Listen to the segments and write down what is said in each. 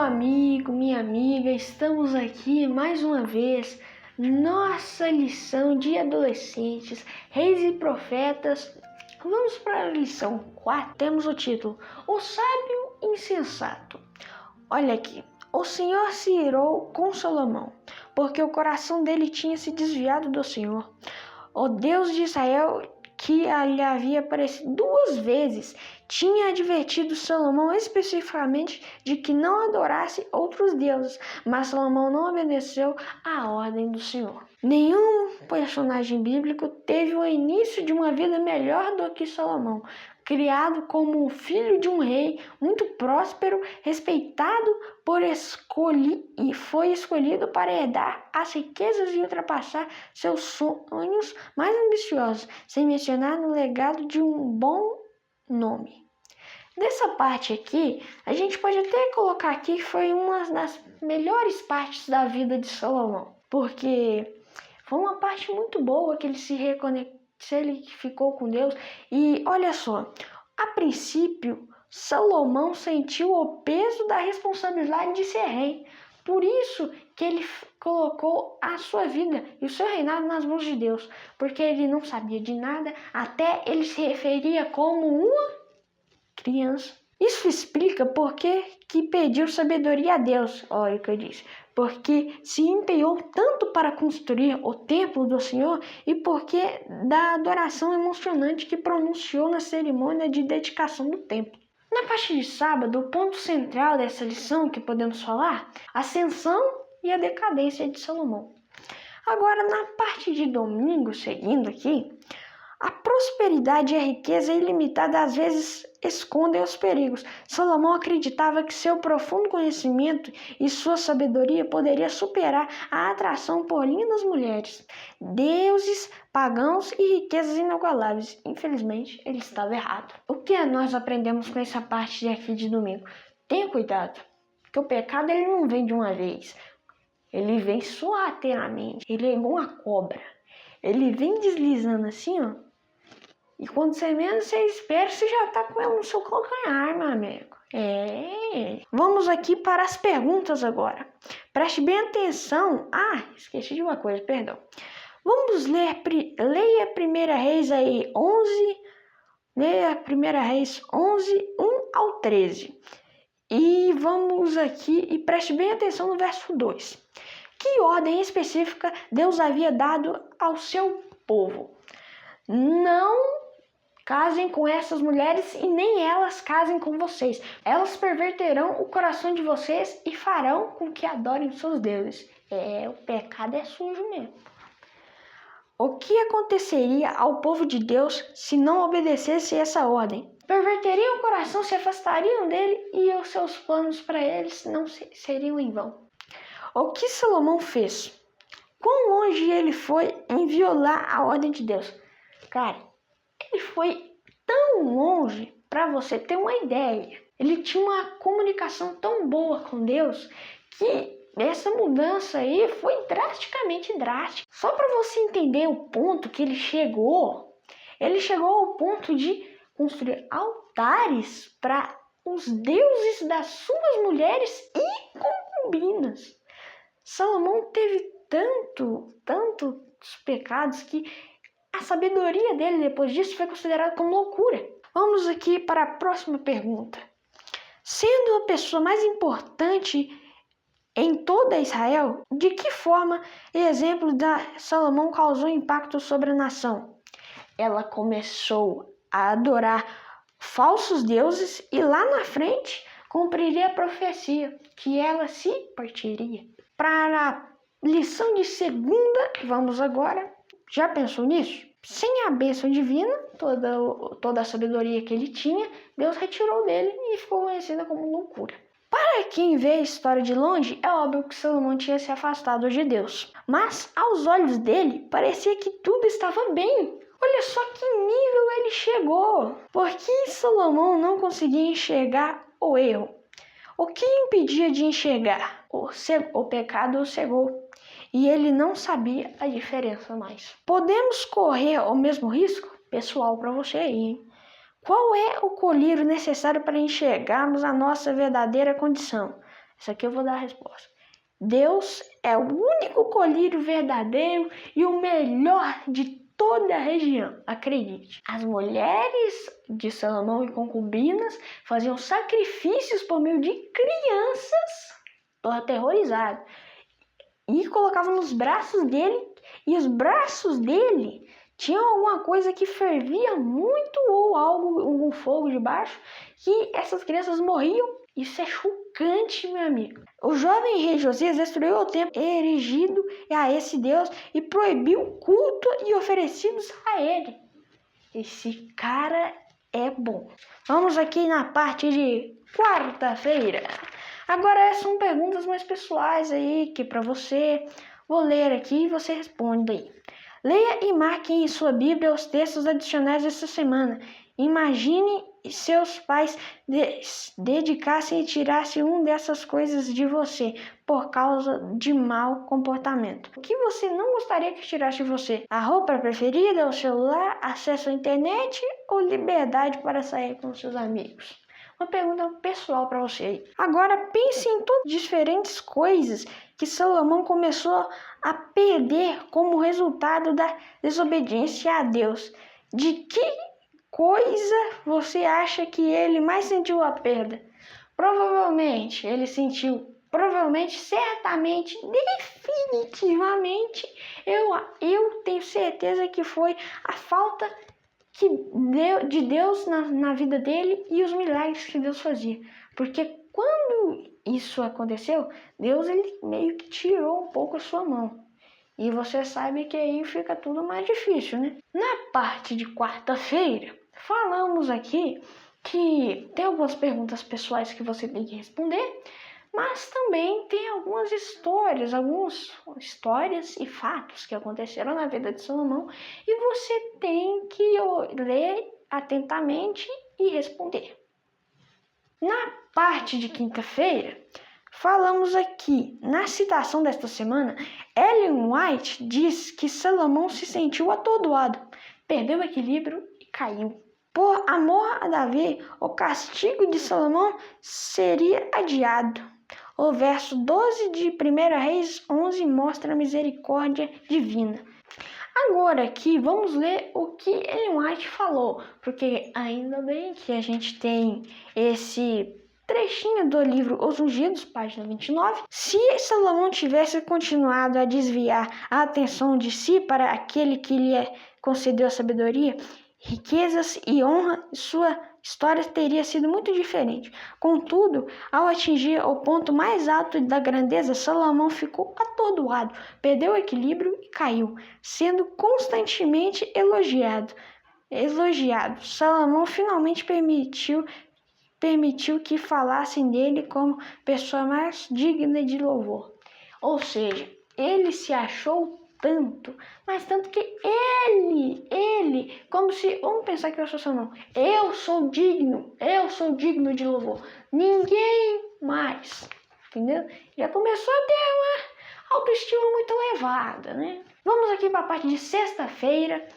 amigo, minha amiga, estamos aqui mais uma vez, nossa lição de adolescentes, reis e profetas. Vamos para a lição 4, temos o título, O Sábio Insensato. Olha aqui, o Senhor se irou com Salomão, porque o coração dele tinha se desviado do Senhor, o Deus de Israel, que lhe havia aparecido 2 vezes, tinha advertido Salomão especificamente de que não adorasse outros deuses, mas Salomão não obedeceu à ordem do Senhor. Nenhum personagem bíblico teve o início de uma vida melhor do que Salomão, criado como o filho de um rei muito próspero, respeitado e foi escolhido para herdar as riquezas e ultrapassar seus sonhos mais ambiciosos, sem mencionar no legado de um bom nome. Nessa parte aqui, a gente pode até colocar aqui que foi uma das melhores partes da vida de Salomão, porque foi uma parte muito boa que ele ele ficou com Deus. E olha só, a princípio, Salomão sentiu o peso da responsabilidade de ser rei. Por isso que ele colocou a sua vida e o seu reinado nas mãos de Deus, porque ele não sabia de nada, até ele se referia como uma criança. Isso explica por que pediu sabedoria a Deus, olha o que eu disse, porque se empenhou tanto para construir o templo do Senhor e porque da adoração emocionante que pronunciou na cerimônia de dedicação do templo. Na parte de sábado, o ponto central dessa lição que podemos falar, a ascensão e a decadência de Salomão. Agora, na parte de domingo, seguindo aqui, a prosperidade e a riqueza ilimitada às vezes escondem os perigos. Salomão acreditava que seu profundo conhecimento e sua sabedoria poderia superar a atração por lindas mulheres, deuses pagãos e riquezas inigualáveis. Infelizmente, ele estava errado. O que nós aprendemos com essa parte aqui de domingo? Tenha cuidado, porque o pecado ele não vem de uma vez. Ele vem sorrateiramente. Ele é igual uma cobra. Ele vem deslizando assim, ó. E quando você menos você espera, você já tá com ela no seu calcanhar, meu amigo. Vamos aqui para as perguntas agora. Preste bem atenção. Esqueci de uma coisa, perdão. Vamos ler, leia 1 Reis aí 11, leia 1 Reis 11, 1 ao 13. E vamos aqui e preste bem atenção no verso 2. Que ordem específica Deus havia dado ao seu povo? Não casem com essas mulheres e nem elas casem com vocês. Elas perverterão o coração de vocês e farão com que adorem os seus deuses. O pecado é sujo mesmo. O que aconteceria ao povo de Deus se não obedecesse essa ordem? Perverteriam o coração, se afastariam dele e os seus planos para eles não seriam em vão. O que Salomão fez? Quão longe ele foi em violar a ordem de Deus? Cara, ele foi tão longe, para você ter uma ideia. Ele tinha uma comunicação tão boa com Deus que essa mudança aí foi drasticamente drástica. Só para você entender o ponto que ele chegou ao ponto de construir altares para os deuses das suas mulheres e concubinas. Salomão teve tantos pecados que a sabedoria dele depois disso foi considerada como loucura. Vamos aqui para a próxima pergunta. Sendo a pessoa mais importante em toda Israel, de que forma o exemplo da Salomão causou impacto sobre a nação? Ela começou a adorar falsos deuses e lá na frente cumpriria a profecia que ela se partiria. Para a lição de segunda, vamos agora. Já pensou nisso? Sem a bênção divina, toda a sabedoria que ele tinha, Deus retirou dele e ficou conhecida como loucura. Para quem vê a história de longe, é óbvio que Salomão tinha se afastado de Deus. Mas, aos olhos dele, parecia que tudo estava bem. Olha só que nível ele chegou. Por que Salomão não conseguia enxergar o erro? O que impedia de enxergar? O pecado o cegou. E ele não sabia a diferença mais. Podemos correr o mesmo risco? Pessoal, para você aí, hein? Qual é o colírio necessário para enxergarmos a nossa verdadeira condição? Isso aqui eu vou dar a resposta. Deus é o único colírio verdadeiro e o melhor de toda a região, acredite. As mulheres de Salomão e concubinas faziam sacrifícios por meio de crianças. Estou aterrorizado. E colocavam nos braços dele, e os braços dele tinham alguma coisa que fervia muito ou algo, algum fogo debaixo, que essas crianças morriam. Isso é chocante, meu amigo. O jovem rei Josias destruiu o templo erigido a esse Deus e proibiu o culto e oferecidos a ele. Esse cara é bom. Vamos aqui na parte de quarta-feira. Agora são perguntas mais pessoais aí que para você. Vou ler aqui e você responde aí. Leia e marque em sua Bíblia os textos adicionais dessa semana. Imagine seus pais dedicassem e tirassem uma dessas coisas de você por causa de mau comportamento. O que você não gostaria que tirasse de você? A roupa preferida, o celular, acesso à internet ou liberdade para sair com seus amigos? Uma pergunta pessoal para você aí. Agora pense em todas as diferentes coisas que Salomão começou a perder como resultado da desobediência a Deus. De que coisa você acha que ele mais sentiu a perda? Provavelmente ele sentiu, certamente, definitivamente, eu tenho certeza que foi a falta de Deus na vida dele e os milagres que Deus fazia. Porque quando isso aconteceu, Deus ele meio que tirou um pouco a sua mão. E você sabe que aí fica tudo mais difícil, né? Na parte de quarta-feira, falamos aqui que tem algumas perguntas pessoais que você tem que responder, mas também tem algumas histórias e fatos que aconteceram na vida de Salomão e você tem que ler atentamente e responder. Na parte de quinta-feira, falamos aqui, na citação desta semana, Ellen White diz que Salomão se sentiu atordoado, perdeu o equilíbrio e caiu. Por amor a Davi, o castigo de Salomão seria adiado. O verso 12 de 1 Reis 11 mostra a misericórdia divina. Agora aqui vamos ler o que Ellen White falou, porque ainda bem que a gente tem esse trechinho do livro Os Ungidos, página 29. Se Salomão tivesse continuado a desviar a atenção de si para aquele que lhe concedeu a sabedoria, riquezas e honra, sua história teria sido muito diferente. Contudo, ao atingir o ponto mais alto da grandeza, Salomão ficou atordoado, perdeu o equilíbrio e caiu, sendo constantemente elogiado. Salomão finalmente permitiu que falassem dele como pessoa mais digna de louvor. Ou seja, ele se achou tanto, mas tanto que ele, como se, vamos pensar que eu sou Salomão, eu sou digno de louvor, ninguém mais, entendeu? Já começou a ter uma autoestima muito elevada, né? Vamos aqui para a parte de sexta-feira.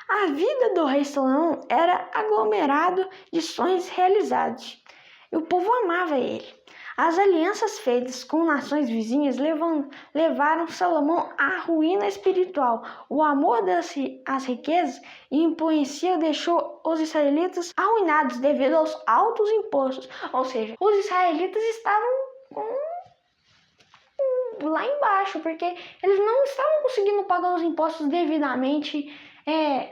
A vida do rei Salomão era aglomerado de sonhos realizados, e o povo amava ele. As alianças feitas com nações vizinhas levaram Salomão à ruína espiritual. O amor às riquezas e influência deixou os israelitas arruinados devido aos altos impostos. Ou seja, os israelitas estavam lá embaixo, porque eles não estavam conseguindo pagar os impostos devidamente,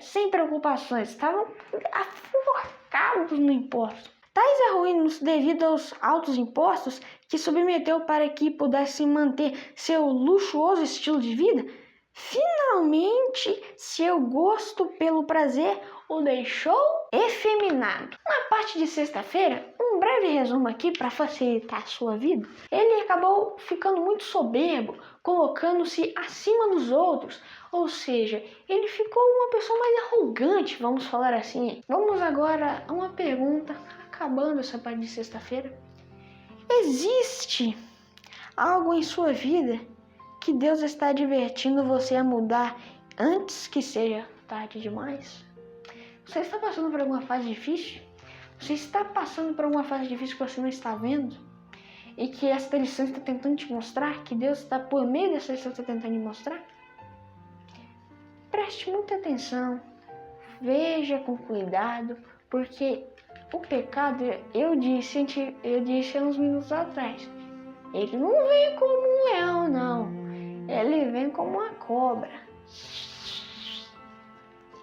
sem preocupações. Estavam aforcados no imposto. Tais arruínos devido aos altos impostos que submeteu para que pudesse manter seu luxuoso estilo de vida, finalmente seu gosto pelo prazer o deixou efeminado. Na parte de sexta-feira, um breve resumo aqui para facilitar a sua vida. Ele acabou ficando muito soberbo, colocando-se acima dos outros, ou seja, ele ficou uma pessoa mais arrogante, vamos falar assim. Vamos agora a uma pergunta, acabando essa parte de sexta-feira. Existe algo em sua vida que Deus está advertindo você a mudar antes que seja tarde demais? Você está passando por alguma fase difícil? Você está passando por alguma fase difícil que você não está vendo? e que esta lição está tentando te mostrar, que Deus está por meio dessa lição está tentando te mostrar? Preste muita atenção, veja com cuidado, porque o pecado, eu disse há uns minutos atrás, ele não vem como um leão, não, ele vem como uma cobra.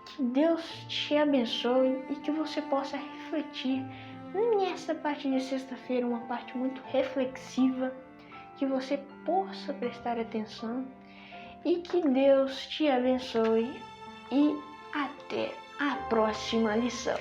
Que Deus te abençoe e que você possa refletir nessa parte de sexta-feira, uma parte muito reflexiva, que você possa prestar atenção e que Deus te abençoe e até a próxima lição.